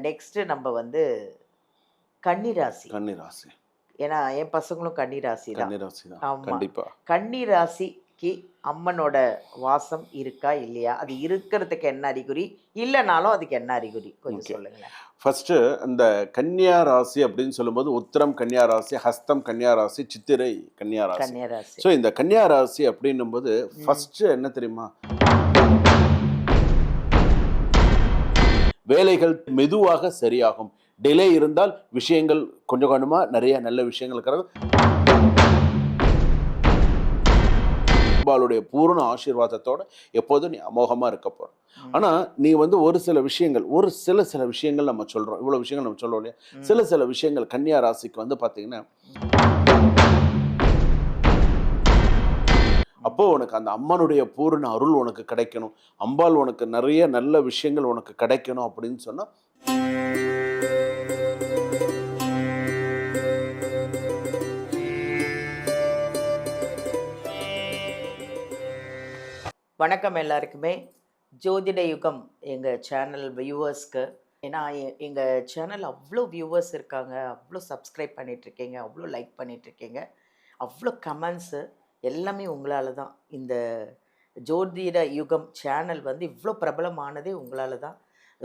Next நம்ம வந்து கன்னி ராசி. கன்னி ராசி. ஏன்னா என் பசங்களும் கன்னி ராசி தான். கன்னி ராசி தான். ஆமா. கண்டிப்பா. கன்னி ராசிக்கு அம்மனோட வாசம் இருக்கா இல்லையா? அது இருக்கிறதுக்கு என்ன அறிகுறி? இல்லைனாலும் அதுக்கு என்ன அறிகுறி? கொஞ்சம் ஓகே. சொல்லுங்களேன். ஃபர்ஸ்ட் இந்த கன்னியா ராசி அப்படின்னு சொல்லும்போது உத்திரம் கன்னியா ராசி, ஹஸ்தம் கன்னியா ராசி, சித்திரை கன்னியா ராசி. கன்னி ராசி. ஸோ இந்த கன்னியா ராசி அப்படின்னும் போது ம். ஃபர்ஸ்ட் என்ன தெரியுமா, வேலைகள் மெதுவாக சரியாகும். டிலே இருந்தால் விஷயங்கள் கொஞ்சம் கொஞ்சமா நிறைய நல்ல விஷயங்கள் இருக்கிறது. அம்பாளுடைய பூரண ஆசீர்வாதத்தோட எப்போதும் நீ அமோகமா இருக்க போற. ம். ஆனா நீ வந்து ஒரு சில விஷயங்கள் நம்ம சொல்றோம், இவ்வளவு விஷயங்கள் நம்ம சொல்றோம் இல்லையா, ம். சில விஷயங்கள் கன்னியா ராசிக்கு வந்து பாத்தீங்கன்னா, அப்போ உனக்கு அந்த அம்மனுடைய பூரண அருள் உனக்கு கிடைக்கணும், அம்பாள் உனக்கு நிறைய நல்ல விஷயங்கள் உனக்கு கிடைக்கணும் அப்படின்னு சொன்னா, வணக்கம் எல்லாருக்குமே. ஜோதிட யுகம் எங்கள் சேனல் வியூவர்ஸ்க்கு. ஏன்னா எங்கள் சேனல் அவ்வளோ வியூவர்ஸ் இருக்காங்க, அவ்வளோ சப்ஸ்கிரைப் பண்ணிகிட்ருக்கீங்க, அவ்வளோ லைக் பண்ணிகிட்ருக்கீங்க, அவ்வளோ கமெண்ட்ஸு எல்லாமே உங்களால் தான். இந்த ஜோதிட யுகம் சேனல் வந்து இவ்வளோ பிரபலமானதே உங்களால் தான்.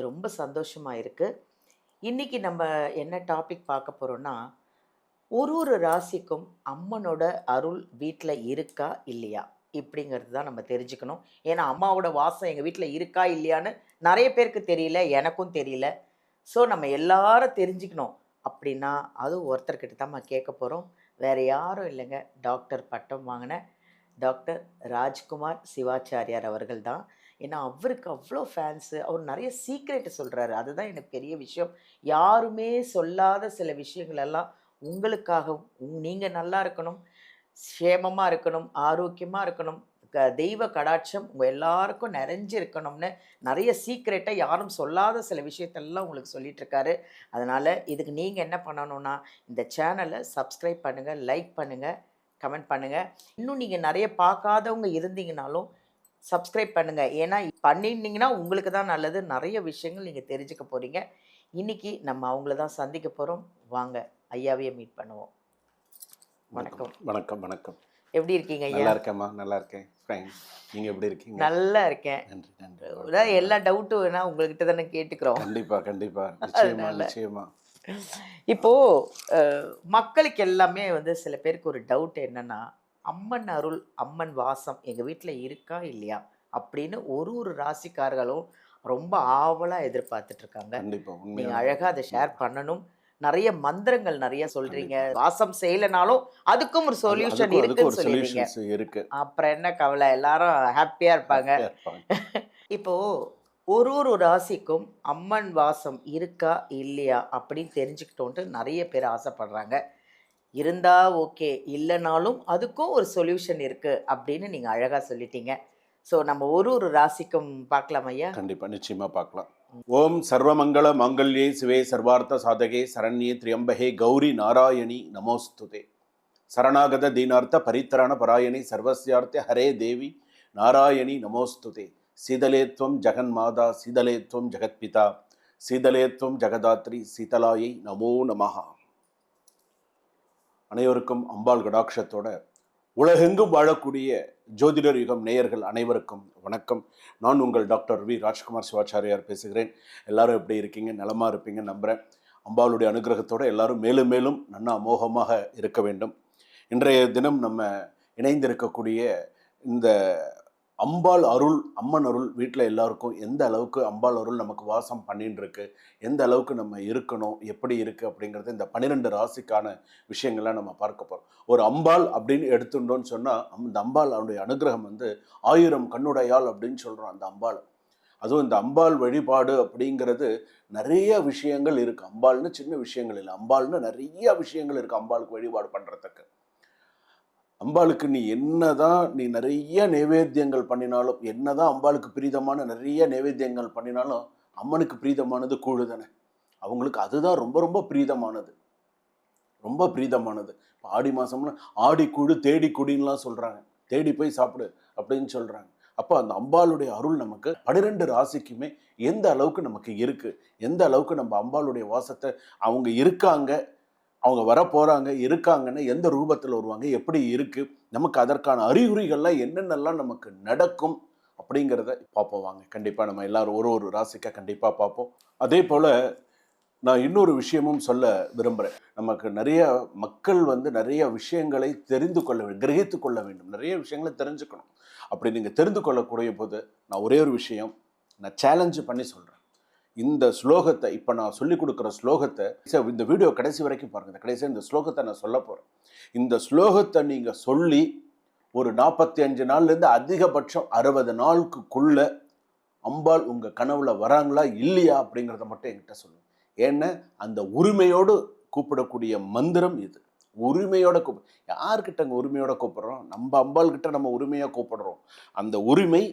ரொம்ப சந்தோஷமாக இருக்குது. இன்றைக்கி நம்ம என்ன டாபிக் பார்க்க போகிறோன்னா, ஒரு ராசிக்கும் அம்மனோட அருள் வீட்டில் இருக்கா இல்லையா இப்படிங்கிறது தான் நம்ம தெரிஞ்சுக்கணும். ஏன்னா அம்மாவோட வாசம் எங்கள் வீட்டில் இருக்கா இல்லையான்னு நிறைய பேருக்கு தெரியல, எனக்கும் தெரியல. ஸோ நம்ம எல்லாரும் தெரிஞ்சுக்கணும் அப்படின்னா அது ஒருத்தர்கிட்ட தான் நம்ம கேட்க போகிறோம். வேறு யாரும் இல்லைங்க, டாக்டர் பட்டம் வாங்கின டாக்டர் ராஜ்குமார் சிவாச்சாரியார் அவர்கள் தான். ஏன்னா அவருக்கு அவ்வளோ ஃபேன்ஸு, அவர் நிறைய சீக்ரெட்டு சொல்கிறாரு. அதுதான் எனக்கு பெரிய விஷயம். யாருமே சொல்லாத சில விஷயங்களெல்லாம் உங்களுக்காக நீங்கள் நல்லா இருக்கணும், சேமமாக இருக்கணும், ஆரோக்கியமாக இருக்கணும், தெய்வ கடாட்சம் உங்கள் எல்லாருக்கும் நிறைஞ்சு இருக்கணும்னு நிறைய சீக்ரெட்டை யாரும் சொல்லாத சில விஷயத்தெல்லாம் உங்களுக்கு சொல்லிகிட்ருக்காரு. அதனால் இதுக்கு நீங்கள் என்ன பண்ணணுன்னா, இந்த சேனலை சப்ஸ்கிரைப் பண்ணுங்கள், லைக் பண்ணுங்கள், கமெண்ட் பண்ணுங்கள். இன்னும் நீங்கள் நிறைய பார்க்காதவங்க இருந்தீங்கனாலும் சப்ஸ்கிரைப் பண்ணுங்கள். ஏன்னா பண்ணியிருந்தீங்கன்னா உங்களுக்கு தான் நல்லது. நிறைய விஷயங்கள் நீங்கள் தெரிஞ்சுக்க போகிறீங்க. இன்றைக்கி நம்ம அவங்கள தான் சந்திக்க போகிறோம். வாங்க ஐயாவையே மீட் பண்ணுவோம். வணக்கம். வணக்கம். வணக்கம். எப்படி இருக்கீங்க ஐயா? நல்லா இருக்கேம்மா, நல்லா இருக்கேன். ஃபைன். நீங்க எப்படி இருக்கீங்க? நல்லா இருக்கேன். நன்றி, நன்றி. அதாவது எல்லா டவுட்டும் வேணா உங்ககிட்ட தானே கேட்டுக்கிறோம். கண்டிப்பா, கண்டிப்பா. நிச்சயமா, அதனால நிச்சயமா. இப்போ மக்களுக்கு எல்லாமே வந்து சில பேருக்கு ஒரு டவுட் என்னன்னா, அம்மன் அருள், அம்மன் வாசம் எங்க வீட்டில் இருக்கா இல்லையா அப்படின்னு ஒரு ராசிக்காரர்களும் ரொம்ப ஆவலா எதிர்பார்த்துட்டு இருக்காங்க. கண்டிப்பா. நீங்க உண்மையான அழகா அதை ஷேர் பண்ணணும். நிறைய மந்திரங்கள் நிறைய சொல்றீங்க. வாசம் செய்யலைனாலும் அதுக்கும் ஒரு சொல்யூஷன் அதுக்கு இருக்குன்னு ஒரு சொல்லிடுறீங்க. சொல்யூஷன்ஸ் இருக்கு. அப்புறம் என்ன கவலை, எல்லாரும் ஹாப்பியா இருப்பாங்க. இப்போ ஒரு ராசிக்கும் அம்மன் வாசம் இருக்கா இல்லையா அப்படின்னு தெரிஞ்சுக்கிட்டோன்ட்டு நிறைய பேர் ஆசைப்படுறாங்க. இருந்தா ஓகே, இல்லைனாலும் அதுக்கும் ஒரு சொல்யூஷன் இருக்கு அப்படின்னு நீங்க அழகா சொல்லிட்டீங்க. ஸோ நம்ம ஒரு ராசிக்கும் பார்க்கலாம் ஐயா. கண்டிப்பா, நிச்சயமா பார்க்கலாம். ஓம் சர்வமங்கள மாங்கல்யே சிவே சர்வார்த்த சாதகே சரண்யே திரியம்பகே கௌரி நாராயணி நமோஸ்துதே. சரணாகத தீனார்த்த பரித்ராண பராயணி சர்வஸ்யார்த்த ஹரே தேவி நாராயணி நமோஸ்துதே. சீதலேத்வம் ஜெகன்மாதா, சீதலேத்வம் ஜெகத்பிதா, சீதலேத்வம் ஜெகதாத்ரி, சீதலாயை நமோ நமஹ. அனைவருக்கும் அம்பாள் கடாட்சத்தோட உலகெங்கும் வாழக்கூடிய ஜோதிடர் யுகம் நேயர்கள் அனைவருக்கும் வணக்கம். நான் உங்கள் டாக்டர் வி ராஜ்குமார் சிவாச்சாரியார் பேசுகிறேன். எல்லாரும் எப்படி இருக்கீங்க? நலமாக இருப்பீங்கன்னு நம்புகிறேன். அம்பாளுடைய அனுகிரகத்தோடு எல்லாரும் மேலும் மேலும் நன்னா அமோகமாக இருக்க வேண்டும். இன்றைய தினம் நம்ம இணைந்திருக்கக்கூடிய இந்த அம்பாள் அருள், அம்மன் அருள் வீட்டில் எல்லாருக்கும் எந்த அளவுக்கு அம்பாள் அருள் நமக்கு வாசம் பண்ணின்னு இருக்கு, எந்த அளவுக்கு நம்ம இருக்கணும், எப்படி இருக்குது அப்படிங்கிறது இந்த 12 ராசிக்கான விஷயங்கள்லாம் நம்ம பார்க்க போகிறோம். ஒரு அம்பாள் அப்படின்னு எடுத்துட்டோன்னு சொன்னால் அந்த அம்பாள் அவனுடைய அனுகிரகம் வந்து 1000 கண்ணுடையாள் அப்படின்னு சொல்கிறோம் அந்த அம்பாள். அதுவும் இந்த அம்பாள் வழிபாடு அப்படிங்கிறது நிறைய விஷயங்கள் இருக்குது. அம்பாள்னு சின்ன விஷயங்கள் இல்லை, அம்பாள்னு நிறைய விஷயங்கள் இருக்குது அம்பாளுக்கு வழிபாடு பண்ணுறதுக்கு. அம்பாளுக்கு நீ நிறைய நைவேத்தியங்கள் பண்ணினாலும், என்னதான் அம்பாளுக்கு பிரீதமான நிறைய நைவேத்தியங்கள் பண்ணினாலும், அம்மனுக்கு பிரீதமானது கூழு தானே. அவங்களுக்கு அதுதான் ரொம்ப ரொம்ப பிரீதமானது, ரொம்ப பிரீதமானது. இப்போ ஆடி மாதம்னா ஆடி கூழு தேடி குடின்லாம் சொல்கிறாங்க, தேடி போய் சாப்பிடு அப்படின்னு சொல்கிறாங்க. அப்போ அந்த அம்பாளுடைய அருள் நமக்கு 12 ராசிக்குமே எந்த அளவுக்கு நமக்கு இருக்கு, எந்த அளவுக்கு நம்ம அம்பாளுடைய வாசத்தை அவங்க இருக்காங்க, அவங்க வர போறாங்க, இருக்காங்கன்னா எந்த ரூபத்தில் வருவாங்க, எப்படி இருக்கு, நமக்கு அதற்கான அறிகுறிகள்லாம் என்னென்னலாம் நமக்கு நடக்கும் அப்படிங்கிறத பார்ப்போம் வாங்க. கண்டிப்பாக நம்ம எல்லாரும் ஒரு ஒரு ராசிக்காக கண்டிப்பாக பார்ப்போம். அதே போல் நான் இன்னொரு விஷயமும் சொல்ல விரும்புகிறேன். நமக்கு நிறைய மக்கள் நிறைய விஷயங்களை தெரிந்து கொள்ள வேண்டும், கிரகித்து கொள்ள வேண்டும், நிறைய விஷயங்களை தெரிஞ்சுக்கணும். அப்படி நீங்கள் தெரிந்து கொள்ளக்கூடிய போது நான் ஒரே ஒரு விஷயம் நான் சேலஞ்சு பண்ணி சொல்கிறேன். இந்த ஸ்லோகத்தை இப்போ நான் சொல்லிக் கொடுக்குற ஸ்லோகத்தை இந்த வீடியோ கடைசி வரைக்கும் பாருங்கள். கடைசியாக இந்த ஸ்லோகத்தை நான் சொல்ல போகிறேன். இந்த ஸ்லோகத்தை நீங்கள் சொல்லி ஒரு 45 நாள்லேருந்து அதிகபட்சம் 60 நாளுக்குள்ள அம்பாள் உங்கள் கனவுல வராங்களா இல்லையா அப்படிங்கிறத மட்டும் என்கிட்ட சொல்லுங்கள். ஏன்னா அந்த உரிமையோடு கூப்பிடக்கூடிய மந்திரம் இது. உரிமையோட யார்கிட்ட உரிமையோட கூப்பிடுறோம்? நம்ம அம்பாள் கிட்ட நம்ம உரிமையாக கூப்பிடுறோம். அந்த உரிமை,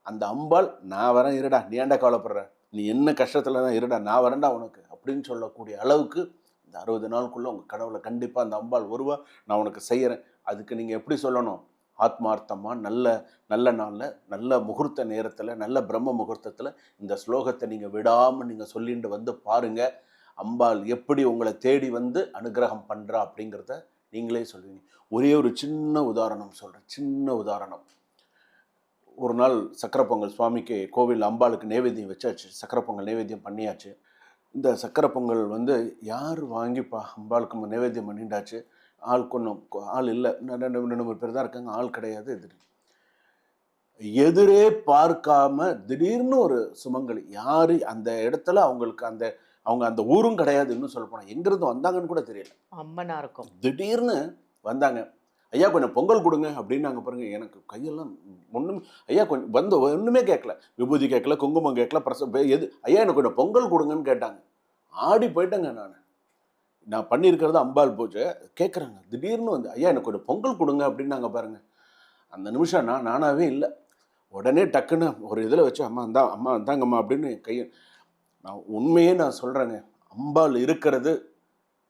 அந்த அம்பாள் நான் வரேன் இருடா, நீ ஏன்டா கவலைப்படுற, நீ என்ன கஷ்டத்தில் தான் இருடா, நான் வரேன்டா உனக்கு அப்படின்னு சொல்லக்கூடிய அளவுக்கு இந்த 60 நாளுக்குள்ளே உங்கள் கனவுல கண்டிப்பாக அந்த அம்பாள் வருவா. நான் உனக்கு செய்கிறேன். அதுக்கு நீங்கள் எப்படி சொல்லணும்? ஆத்மார்த்தமாக நல்ல நல்ல நாளில், நல்ல முகூர்த்த நேரத்தில், நல்ல பிரம்ம முகூர்த்தத்தில் இந்த ஸ்லோகத்தை நீங்கள் விடாமல் நீங்கள் சொல்லிட்டு பாருங்கள். அம்பாள் எப்படி உங்களை தேடி அனுகிரகம் பண்ணுறா அப்படிங்கிறத நீங்களே சொல்லுவீங்க. ஒரே ஒரு சின்ன உதாரணம் சொல்கிறேன். சின்ன உதாரணம். ஒரு நாள் சக்கரை பொங்கல் சுவாமிக்கு கோவில் அம்பாளுக்கு நைவேத்தியம் வச்சாச்சு. சக்கரை பொங்கல் நைவேத்தியம் பண்ணியாச்சு. இந்த சக்கரை பொங்கல் யார் வாங்கிப்பா அம்பாளுக்கு நைவேத்தியம் பண்ணிட்டாச்சு. ஆள் ஆள் இல்லை, 2 பேர் தான் இருக்காங்க, ஆள் கிடையாது. எதிரே பார்க்காம திடீர்னு ஒரு சுமங்கலி, யாரு அந்த இடத்துல அவங்களுக்கு அவங்க அந்த ஊரும் கிடையாது. இன்னும் சொல்ல போனா எங்கிருந்து வந்தாங்கன்னு கூட தெரியல, அம்மனா இருக்கும். திடீர்னு வந்தாங்க. ஐயா கொஞ்சம் பொங்கல் கொடுங்க அப்படின்னாங்க. பாருங்க, எனக்கு கையெல்லாம் ஒன்றும், ஐயா கொஞ்சம் ஒன்றுமே கேட்கல, விபூதி கேட்கல, குங்குமம் கேட்கல, எது ஐயா எனக்கு கொஞ்சம் பொங்கல் கொடுங்கன்னு கேட்டாங்க. ஆடி போயிட்டேங்க. நான் பண்ணியிருக்கிறது அம்பாள் பூஜை. கேட்குறாங்க, திடீர்னு ஐயா எனக்கு கொஞ்சம் பொங்கல் கொடுங்க அப்படின்னாங்க. பாருங்க, அந்த நிமிஷம் நானாவே இல்லை. உடனே டக்குன்னு ஒரு இதில் வச்சு அம்மா இந்தாங்கம்மா அப்படின்னு கையை, நான் உண்மையே நான் சொல்கிறேங்க, அம்பாள் இருக்கிறது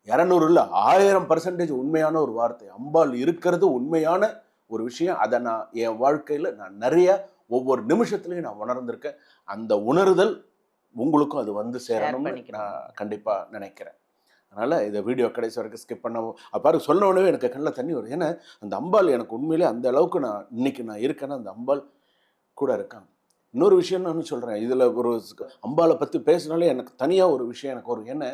200 இல்லை 1000% உண்மையான ஒரு வார்த்தை. அம்பாள் இருக்கிறது உண்மையான ஒரு விஷயம். அதை நான் என் வாழ்க்கையில் நான் நிறைய ஒவ்வொரு நிமிஷத்துலையும் நான் உணர்ந்திருக்கேன். அந்த உணர்தல் உங்களுக்கும் அது சேரணும்னு நான் கண்டிப்பாக நினைக்கிறேன். அதனால் இதை வீடியோ கடைசி வரைக்கும் ஸ்கிப் பண்ண பாரு, சொன்ன உடனே எனக்கு கண்ணில் தண்ணி வரும். ஏன்னா அந்த அம்பாள் எனக்கு உண்மையிலே அந்த அளவுக்கு இன்னைக்கு நான் இருக்கேன்னா அந்த அம்பாள் கூட இருக்காங்க. இன்னொரு விஷயம் நான் சொல்கிறேன், இதில் ஒரு அம்பாளை பற்றி பேசினாலே எனக்கு தனியாக ஒரு விஷயம் எனக்கு வரும். ஏன்னா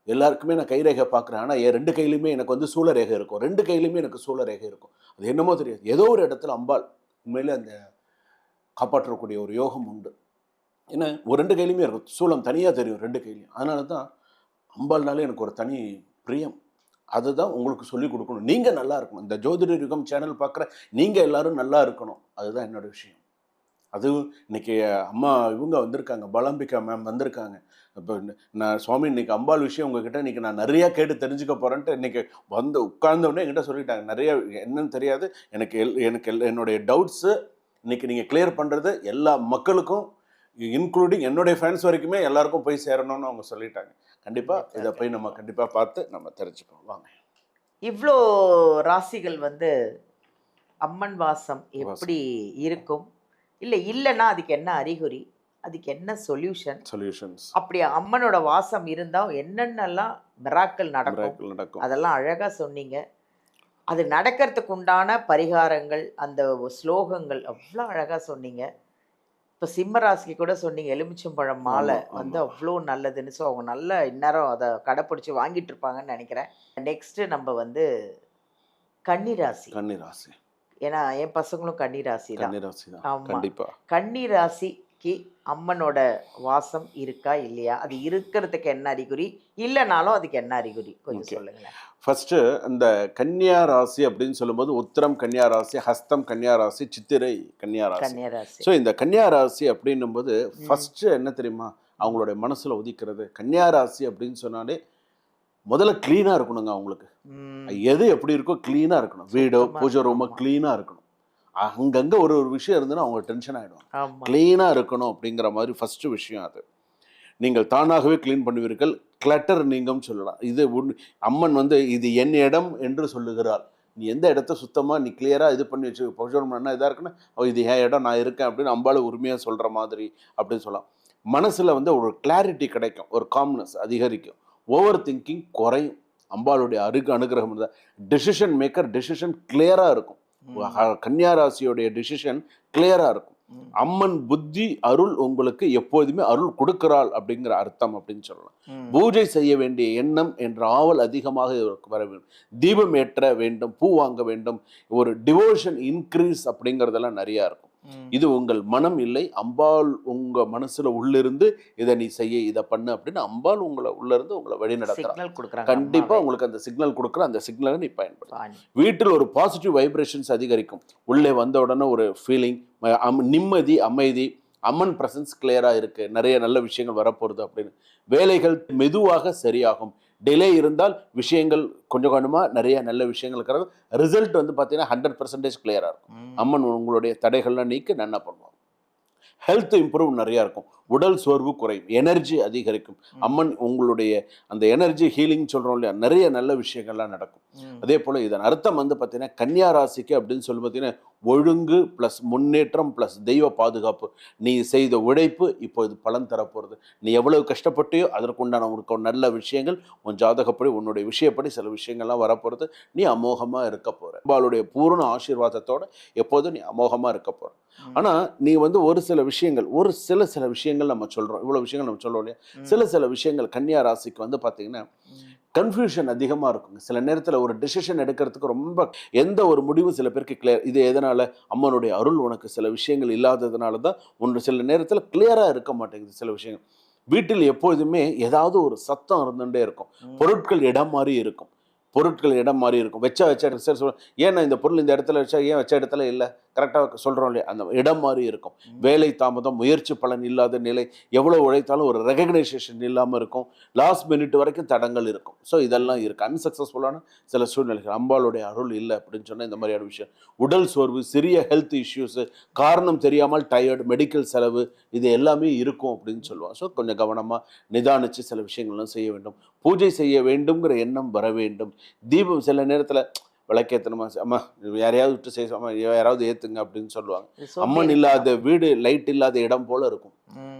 எல்லாருக்குமே நான் கைரேகை பார்க்குறேன். ஆனால் என் 2 கையிலையுமே எனக்கு சூழரேகை இருக்கும். 2 கையிலையுமே எனக்கு சூழரேகை இருக்கும். அது என்னமோ தெரியாது, ஏதோ ஒரு இடத்துல அம்பாள் உண்மையிலே அந்த காப்பாற்றக்கூடிய ஒரு யோகம் உண்டு. ஏன்னா ஒரு 2 கையிலையுமே இருக்கும், சூளம் தனியாக தெரியும் 2 கையிலையும். அதனால தான் அம்பாள்னாலே எனக்கு ஒரு தனி பிரியம். அதுதான் உங்களுக்கு சொல்லிக் கொடுக்கணும். நீங்கள் நல்லா இருக்கணும். இந்த ஜோதிடர் யுகம் சேனல் பார்க்குற நீங்கள் எல்லாரும் நல்லா இருக்கணும். அதுதான் என்னோட விஷயம். அதுவும் இன்னைக்கு அம்மா இவங்க வந்திருக்காங்க, பலாம்பிகா மேம் வந்திருக்காங்க. இப்போ நான் சுவாமி இன்னைக்கு அம்பாள் விஷயம் உங்ககிட்ட இன்னைக்கு நான் நிறையா கேட்டு தெரிஞ்சுக்க போகிறேன்ட்டு இன்னைக்கு உட்கார்ந்தவுடனே என்கிட்ட சொல்லிட்டாங்க. நிறைய என்னன்னு தெரியாது எனக்கு என்னுடைய டவுட்ஸு இன்னைக்கு நீங்கள் கிளியர் பண்ணுறது எல்லா மக்களுக்கும், இன்க்ளூடிங் என்னுடைய ஃபேன்ஸ் வரைக்குமே எல்லாருக்கும் போய் சேரணும்னு அவங்க சொல்லிட்டாங்க. கண்டிப்பாக இதை போய் நம்ம கண்டிப்பாக பார்த்து நம்ம தெரிஞ்சுக்கோம் வாங்க. இவ்வளோ ராசிகள் அம்மன் வாசம் எப்படி இருக்கும், இல்லைன்னா அதுக்கு என்ன அறிகுறி, அதுக்கு என்ன சொல்யூஷன்ஸ், அப்படி அம்மனோட வாசம் இருந்தால் என்னென்னலாம் மிராக்கள் நடக்கும், அதெல்லாம் அழகாக சொன்னீங்க. அது நடக்கிறதுக்கு உண்டான பரிகாரங்கள், அந்த ஸ்லோகங்கள் அவ்வளோ அழகாக சொன்னீங்க. இப்போ சிம்ம ராசிக்கு கூட சொன்னீங்க எலுமிச்சம்பழம் மாலை அவ்வளோ நல்லதுன்னு. ஸோ அவங்க நல்ல இந்நேரம் அதை கடைப்பிடிச்சி வாங்கிட்டு இருப்பாங்கன்னு நினைக்கிறேன். நெக்ஸ்ட்டு நம்ம கன்னிராசி. ஏன்னா என் பசங்களும் கன்னிராசி தான். ஆமாம், கன்னிராசிக்கு அம்மனோட வாசம் இருக்கா இல்லையா, அது இருக்கிறதுக்கு என்ன அறிகுறி, இல்லைனாலும் அதுக்கு என்ன அறிகுறி கொஞ்சம் சொல்லுங்களேன். ஃபர்ஸ்ட்டு இந்த கன்னியா ராசி அப்படின்னு சொல்லும்போது உத்திரம் கன்னியா ராசி, ஹஸ்தம் கன்னியா ராசி, சித்திரை கன்னியா ராசி. ஸோ இந்த கன்னியா ராசி அப்படின்னும் போது ஃபர்ஸ்ட்டு என்ன தெரியுமா அவங்களுடைய மனசில் உதிக்கிறது, கன்னியா ராசி அப்படின்னு சொன்னாலே முதல்ல க்ளீனாக இருக்கணுங்க. அவங்களுக்கு எது எப்படி இருக்கோ க்ளீனாக இருக்கணும். வீடோ பூஜை ரூமோ க்ளீனாக இருக்கணும். அங்கங்கே ஒரு விஷயம் இருந்ததுன்னா அவங்க டென்ஷன் ஆகிடும். க்ளீனாக இருக்கணும் அப்படிங்கிற மாதிரி ஃபஸ்ட்டு விஷயம். அது நீங்கள் தானாகவே க்ளீன் பண்ணுவீர்கள். கிளட்டர் நீங்கும் சொல்லலாம். இது அம்மன் இது என் இடம் என்று சொல்லுகிறாள். நீ எந்த இடத்த சுத்தமாக நீ கிளியராக இது பண்ணி வச்சு பகுஜோரம் பண்ணா இதாக இருக்குன்னா இது என் இடம், நான் இருக்கேன் அப்படின்னு அம்பாள் உரிமையாக சொல்கிற மாதிரி அப்படின்னு சொல்லலாம். மனசில் வந்து ஒரு கிளாரிட்டி கிடைக்கும், ஒரு காம்னஸ் அதிகரிக்கும், ஓவர் திங்கிங் குறையும். அம்பாளுடைய அனுகிரகம் இருந்தால் டெசிஷன் மேக்கர், டெசிஷன் கிளியராக இருக்கும். கன்னியா ராசியோடைய டெசிஷன் கிளியராக இருக்கும். அம்மன் புத்தி அருள் உங்களுக்கு எப்போதுமே அருள் கொடுக்கிறாள் அப்படிங்கிற அர்த்தம் அப்படின்னு சொல்லலாம். பூஜை செய்ய வேண்டிய எண்ணம் என்ற ஆவல் அதிகமாக வர வேண்டும். தீபம் ஏற்ற வேண்டும், பூ வாங்க வேண்டும், ஒரு டிவோஷன் இன்க்ரீஸ் அப்படிங்கிறதெல்லாம் நிறைய இருக்கும். இது உங்கள் மனம் இல்லை, அம்பாள் உங்க மனசுல உள்ளிருந்து இதை நீ செய்ய, இதை பண்ணு அப்படின்னு அம்பாள் உங்களை உள்ள இருந்து உங்களை வழி நடத்துறாங்க. கண்டிப்பா உங்களுக்கு அந்த சிக்னல் கொடுக்குற அந்த சிக்னலை நீ பயன்படுத்த. வீட்டில் ஒரு பாசிட்டிவ் வைப்ரேஷன்ஸ் அதிகரிக்கும். உள்ளே வந்த உடனே ஒரு ஃபீலிங், நிம்மதி, அமைதி, அம்மன் பிரசன்ஸ் கிளியரா இருக்கு, நிறைய நல்ல விஷயங்கள் வரப்போகுது அப்படின்னு. வேலைகள் மெதுவாக சரியாகும். டிலே இருந்தால் விஷயங்கள் கொஞ்சம் கொஞ்சமாக நிறைய நல்ல விஷயங்கள் இருக்கிறது. ரிசல்ட் வந்து பார்த்தீங்கன்னா 100% கிளியராக இருக்கும். அம்மன் உங்களுடைய தடைகள்லாம் நீக்கி நல்லா பண்ணுவாங்க. ஹெல்த் இம்ப்ரூவ் நிறையா இருக்கும். உடல் சோர்வு குறையும், எனர்ஜி அதிகரிக்கும். அம்மன் உங்களுடைய அந்த எனர்ஜி ஹீலிங் சொல்கிறோம் இல்லையா, நிறைய நல்ல விஷயங்கள்லாம் நடக்கும். அதே போல் இதன் அர்த்தம் வந்து பார்த்தீங்கன்னா கன்னியா ராசிக்கு அப்படின்னு சொல்லி பார்த்தீங்கன்னா ஒழுங்கு ப்ளஸ் முன்னேற்றம் ப்ளஸ் தெய்வ பாதுகாப்பு. நீ செய்த உழைப்பு இப்போ இது பலன் தரப்போகிறது. நீ எவ்வளவு கஷ்டப்பட்டியோ அதற்குண்டான உனக்கு நல்ல விஷயங்கள் உன் ஜாதகப்படி உன்னுடைய விஷயப்படி சில விஷயங்கள்லாம் வரப்போகிறது. நீ அமோகமாக இருக்க போகிற. அம்பாளுடைய பூர்ண ஆசீர்வாதத்தோட எப்போதும் நீ அமோகமாக இருக்க போகிற. ஆனால் நீ வந்து ஒரு சில விஷயங்கள் நம்ம சொல்கிறோம், இவ்வளோ விஷயங்கள் நம்ம சொல்கிறோம் இல்லையா, சில விஷயங்கள் கன்னியா ராசிக்கு வந்து பார்த்தீங்கன்னா கன்ஃபியூஷன் அதிகமாக இருக்குங்க. சில நேரத்தில் ஒரு டிசிஷன் எடுக்கிறதுக்கு ரொம்ப எந்த ஒரு முடிவும் சில பேருக்கு கிளியர். இது எதனால்? அம்மனுடைய அருள் உனக்கு சில விஷயங்கள் இல்லாததுனால தான் ஒன்று சில நேரத்தில் கிளியராக இருக்க மாட்டேங்குது சில விஷயங்கள். வீட்டில் எப்பொழுதுமே ஏதாவது ஒரு சத்தம் இருந்துகிட்டே இருக்கும். பொருட்கள் இடம் மாறி இருக்கும். வச்ச ஏன்னா இந்த பொருள் இந்த இடத்துல வச்சா ஏன் வச்ச இடத்துல இல்லை, கரெக்டாக சொல்கிறோம் இல்லையா, அந்த இடம் மாறி இருக்கும். வேலை தாமதம், முயற்சி பலன் இல்லாத நிலை, எவ்வளோ உழைத்தாலும் ஒரு ரெகக்னைசேஷன் இல்லாமல் இருக்கும். லாஸ்ட் மினிட் வரைக்கும் தடங்கள் இருக்கும். ஸோ இதெல்லாம் இருக்குது. அன்சக்ஸஸ்ஃபுல்லான சில சூழ்நிலைகள். அம்பாளுடைய அருள் இல்லை அப்படின்னு சொன்னால் இந்த மாதிரியான விஷயம். உடல் சோர்வு, சிறிய ஹெல்த் இஷ்யூஸு, காரணம் தெரியாமல் டயர்டு, மெடிக்கல் செலவு, இது எல்லாமே இருக்கும் அப்படின்னு சொல்லுவாங்க. ஸோ கொஞ்சம் கவனமாக நிதானித்து சில விஷயங்கள்லாம் செய்ய வேண்டும். பூஜை செய்ய வேண்டும்ங்கிற எண்ணம் வர வேண்டும். தீபம் சில நேரத்தில் விளக்கேற்றணுமா, அம்மா யாரையாவது விட்டு செய்ய, அம்மா யாராவது ஏற்றுங்க அப்படின்னு சொல்லுவாங்க. அம்மன் இல்லாத வீடு, லைட் இல்லாத இடம் போல இருக்கும்.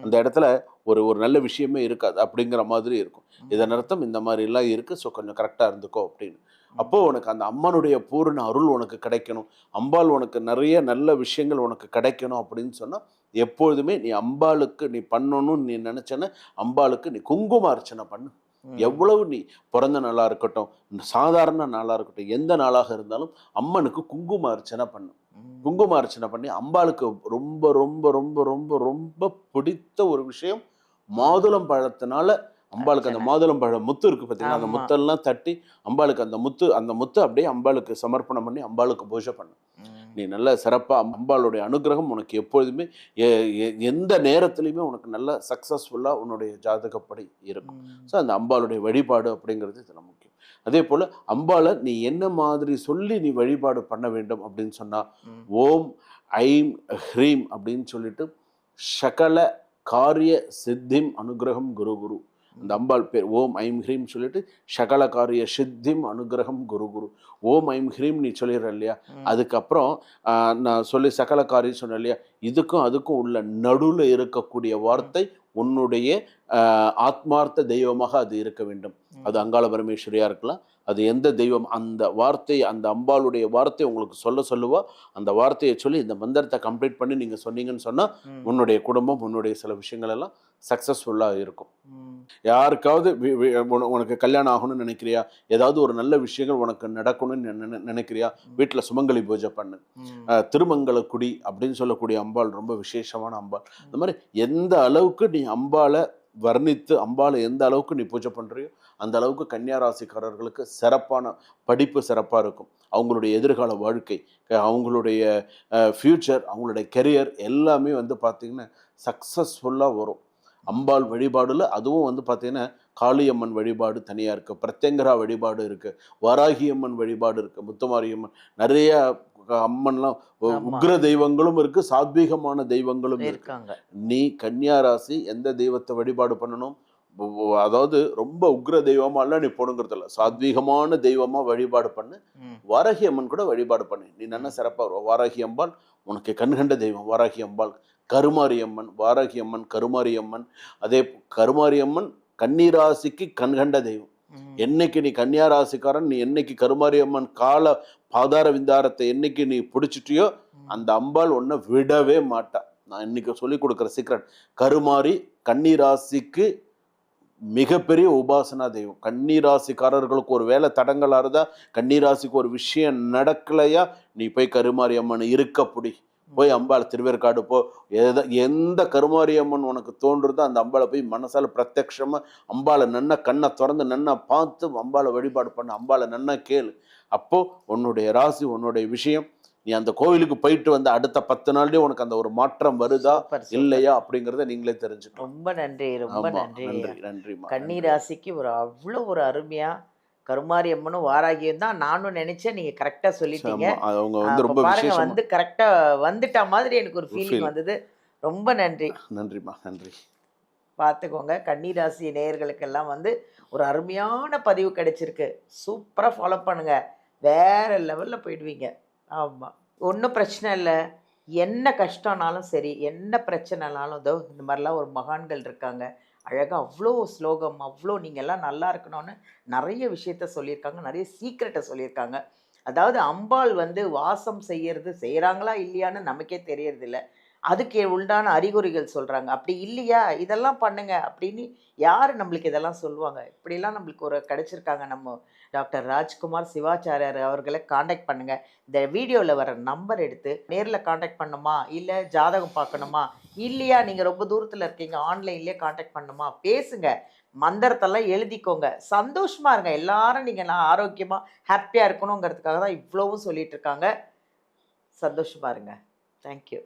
அந்த இடத்துல ஒரு நல்ல விஷயமே இருக்காது அப்படிங்கிற மாதிரி இருக்கும். இதன் அர்த்தம் இந்த மாதிரிலாம் இருக்குது. ஸோ கொஞ்சம் கரெக்டாக இருந்துக்கோ அப்படின்னு. அப்போது உனக்கு அந்த அம்மனுடைய பூரண அருள் உனக்கு கிடைக்கணும், அம்பாள் உனக்கு நிறைய நல்ல விஷயங்கள் உனக்கு கிடைக்கணும் அப்படின்னு சொன்னால் எப்பொழுதுமே நீ அம்பாளுக்கு நீ பண்ணணும்னு நீ நினச்சேன்னா அம்பாளுக்கு நீ குங்கும அர்ச்சனை பண்ணு. எவ்வளவு நீ பிறந்த நாளாக இருக்கட்டும், சாதாரண நாளாக இருக்கட்டும், எந்த நாளாக இருந்தாலும் அம்மனுக்கு குங்கும அர்ச்சனை பண்ணு. குங்கும அர்ச்சனை பண்ணி அம்பாளுக்கு ரொம்ப ரொம்ப ரொம்ப ரொம்ப ரொம்ப பிடித்த ஒரு விஷயம் மாதுளம் பழத்தினால அம்பாளுக்கு அந்த மாதுளம் பழம் முத்து இருக்கு பார்த்தீங்கன்னா, அந்த முத்தெல்லாம் தட்டி அம்பாளுக்கு அந்த முத்து அப்படியே அம்பாளுக்கு சமர்ப்பணம் பண்ணி அம்பாளுக்கு பூஜை பண்ணு. நீ நல்ல சிறப்பாக அம்பாளுடைய அனுகிரகம் உனக்கு எப்பொழுதுமே எந்த நேரத்துலையுமே உனக்கு நல்ல சக்ஸஸ்ஃபுல்லாக உன்னுடைய ஜாதகப்படி இருக்கும். ஸோ அந்த அம்பாளுடைய வழிபாடு அப்படிங்கிறது இதில் முக்கியம். அதே போல் அம்பாளை நீ என்ன மாதிரி சொல்லி நீ வழிபாடு பண்ண வேண்டும் அப்படின்னு சொன்னால் ஓம் ஐம் ஹ்ரீம் அப்படின்னு சொல்லிட்டு சகல காரிய சித்திம் அனுகிரகம் குரு குரு. அந்த அம்பாள் பேர் ஓம் ஐம் ஹ்ரீம் சொல்லிட்டு சகல காரிய சித்திம் அனுகிரகம் குரு குரு. ஓம் ஐம் ஹ்ரீம் நீ சொல்லிடுற இல்லையா, அதுக்கப்புறம் நான் சொல்லி சகல காரியம் சொன்னேன் இல்லையா, இதுக்கும் அதுக்கும் உள்ள நடுவில் இருக்கக்கூடிய வார்த்தை உன்னுடைய ஆத்மார்த்த தெய்வமாக அது இருக்க வேண்டும். அது அங்காள பரமேஸ்வரியாக இருக்கலாம், அது எந்த தெய்வம், அந்த வார்த்தை, அந்த அம்பாளுடைய வார்த்தை உங்களுக்கு சொல்லுவா. அந்த வார்த்தையை சொல்லி இந்த மந்திரத்தை கம்ப்ளீட் பண்ணி நீங்கள் சொன்னீங்கன்னு சொன்னால் உன்னுடைய குடும்பம், உன்னுடைய சில விஷயங்கள் எல்லாம் சக்ஸஸ்ஃபுல்லாக இருக்கும். யாருக்காவது உனக்கு கல்யாணம் ஆகணும்னு நினைக்கிறியா, ஏதாவது ஒரு நல்ல விஷயங்கள் உனக்கு நடக்கணும்னு நினைக்கிறியா, வீட்டில் சுமங்கலி பூஜை பண்ணு. திருமங்கல குடி அப்படின்னு சொல்லக்கூடிய அம்பாள் ரொம்ப விசேஷமான அம்பாள். இந்த மாதிரி எந்த அளவுக்கு நீ அம்பாளை வர்ணித்து அம்பாளை எந்த அளவுக்கு நீ பூஜை பண்ணுறியோ அந்த அளவுக்கு கன்னியா ராசிக்காரர்களுக்கு சிறப்பான படிப்பு சிறப்பாக இருக்கும். அவங்களுடைய எதிர்கால வாழ்க்கை, அவங்களுடைய ஃப்யூச்சர், அவங்களுடைய கெரியர் எல்லாமே வந்து பார்த்திங்கன்னா சக்ஸஸ்ஃபுல்லாக வரும். அம்பாள் வழிபாடில் அதுவும் வந்து பார்த்திங்கன்னா காளியம்மன் வழிபாடு தனியாக இருக்குது, பிரத்யங்கரா வழிபாடு இருக்குது, வாராகியம்மன் வழிபாடு இருக்குது, முத்துமாரியம்மன், நிறைய அம்மன்லாம் உக்ர தெய்வங்களும் இருக்கு, சாத்வீகமான தெய்வங்களும் இருக்காங்க. நீ கன்னியா ராசி எந்த தெய்வத்தை வழிபாடு பண்ணணும்? அதாவது ரொம்ப உக்ர தெய்வமாலாம் நீ போடுங்கிறதில்ல, சாத்வீகமான தெய்வமா வழிபாடு பண்ணு. ம். வாராகி அம்மன் கூட வழிபாடு பண்ணு, நீ நல்லா சிறப்பா வருவ. வாராகி அம்பாள் உனக்கு கண்கண்ட தெய்வம். வாராகி அம்பாள், கருமாரி அம்மன், வாராகி அம்மன், கருமாரி அம்மன். அதே கருமாரி அம்மன் கன்னிராசிக்கு கண்கண்ட தெய்வம். ம். என்னைக்கு நீ கன்னியா ராசிக்காரன், நீ என்னைக்கு கருமாரி அம்மன் கால பாதார விந்தாரத்தை என்னைக்கு நீ பிடிச்சிட்டியோ அந்த அம்பாள் உன்னை விடவே மாட்டா. நான் இன்னைக்கு சொல்லிக் கொடுக்குற சீக்ரெட், கருமாரி கன்னிராசிக்கு மிகப்பெரிய உபாசனா தெய்வம். கன்னிராசிக்காரர்களுக்கு ஒரு வேலை தடங்களாக இருந்தா, கன்னிராசிக்கு ஒரு விஷயம் நடக்கலையா, நீ போய் கருமாரி அம்மன் இருக்க புடி, போய் அம்பாள் திருவேற்காடு போ. எந்த கருமாரி அம்மன் உனக்கு தோன்றுறதோ அந்த அம்பாளை போய் மனசால பிரத்யக்ஷமா அம்பாளை நன்னா கண்ணை திறந்து நன்னா பார்த்து அம்பாளை வழிபாடு பண்ண, அம்பாளை நன்னா கேளு. அப்போ உன்னுடைய ராசி, உன்னுடைய விஷயம், நீ அந்த கோவிலுக்கு போயிட்டு வந்து அடுத்த 10 நாள்லயே உனக்கு அந்த ஒரு மாற்றம் வருதா இல்லையா அப்படிங்கிறத நீங்களே தெரிஞ்சுக்கலாம். ரொம்ப நன்றி, ரொம்ப நன்றி. நன்றிம்மா. கன்னி ராசிக்கு அவ்வளோ ஒரு அருமையா கருமாரி அம்மனும் வாராகியும் தான் நானும் நினைச்சேன். நீங்க கரெக்டா சொல்லிட்டீங்க. அவங்க வந்து ரொம்ப பாருங்க, விசேஷமா வந்து கரெக்டா வந்துட்டா மாதிரி எனக்கு ஒரு ஃபீலிங் வந்தது. ரொம்ப நன்றி. நன்றிம்மா, நன்றி. பார்த்துக்கோங்க, கன்னி ராசி நேயர்களுக்கெல்லாம் வந்து ஒரு அருமையான பதிவு கிடைச்சிருக்கு. சூப்பரா ஃபாலோ பண்ணுங்க, வேற லெவல்ல போயிடுவீங்க. ஆமா, ஒன்றும் பிரச்சனை இல்லை. என்ன கஷ்டம்னாலும் சரி, என்ன பிரச்சனைனாலும் இதோ இந்த மாதிரிலாம் ஒரு மகான்கள் இருக்காங்க. அழகாக அவ்வளோ ஸ்லோகம், அவ்வளோ நீங்கள் எல்லாம் நல்லா இருக்கணும்னு நிறைய விஷயத்த சொல்லியிருக்காங்க, நிறைய சீக்ரெட்டை சொல்லியிருக்காங்க. அதாவது அம்பாள் வந்து வாசம் செய்கிறாங்களா இல்லையான்னு நமக்கே தெரியறதில்ல. அதுக்கு உண்டான அறிகுறிகள் சொல்கிறாங்க. அப்படி இல்லையா இதெல்லாம் பண்ணுங்க அப்படின்னு யார் நம்மளுக்கு இதெல்லாம் சொல்லுவாங்க? இப்படிலாம் நம்மளுக்கு ஒரு கிடைச்சிருக்காங்க. நம்ம டாக்டர் ராஜ்குமார் சிவாச்சாரியார் அவர்களை காண்டாக்ட் பண்ணுங்கள். இந்த வீடியோவில் வர நம்பர் எடுத்து நேரில் காண்டாக்ட் பண்ணணுமா, இல்லை ஜாதகம் பார்க்கணுமா, இல்லையா நீங்கள் ரொம்ப தூரத்தில் இருக்கீங்க ஆன்லைன்லேயே காண்டாக்ட் பண்ணணுமா, பேசுங்க. மந்திரத்தெல்லாம் எழுதிக்கோங்க. சந்தோஷமாக இருங்க. எல்லாரும் நீங்கள் நான் ஆரோக்கியமாக ஹாப்பியாக இருக்கணுங்கிறதுக்காக தான் இவ்வளவும் சொல்லிட்டு இருக்காங்க. சந்தோஷமாக இருங்க. தேங்க்யூ.